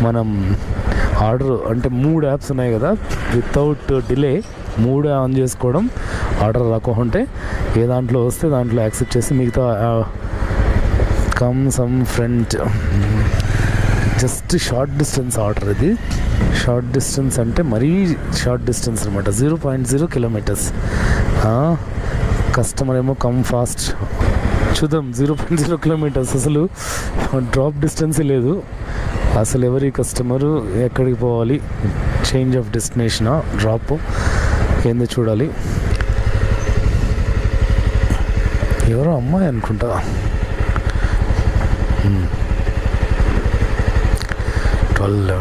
మనం ఆర్డర్ అంటే 3 యాప్స్ ఉన్నాయి కదా, వితౌట్ డిలే 3 ఆన్ చేసుకోవడం, ఆర్డర్ రాకుంటే ఏ దాంట్లో వస్తే దాంట్లో యాక్సెప్ట్ చేసి మిగతా come some friend just short distance order. ఇది షార్ట్ డిస్టెన్స్ అంటే మరీ షార్ట్ డిస్టెన్స్ అనమాట, 0.0 కిలోమీటర్స్. కస్టమర్ ఏమో కమ్ ఫాస్ట్. చూద్దాం, 0.0 కిలోమీటర్స్, అసలు డ్రాప్ డిస్టెన్సే లేదు. అసలు ఎవరి కస్టమరు ఎక్కడికి పోవాలి, చేంజ్ ఆఫ్ డెస్టినేషనా డ్రాప్ ఏందో చూడాలి. ఎవరో అమ్మాయి అనుకుంటా. 12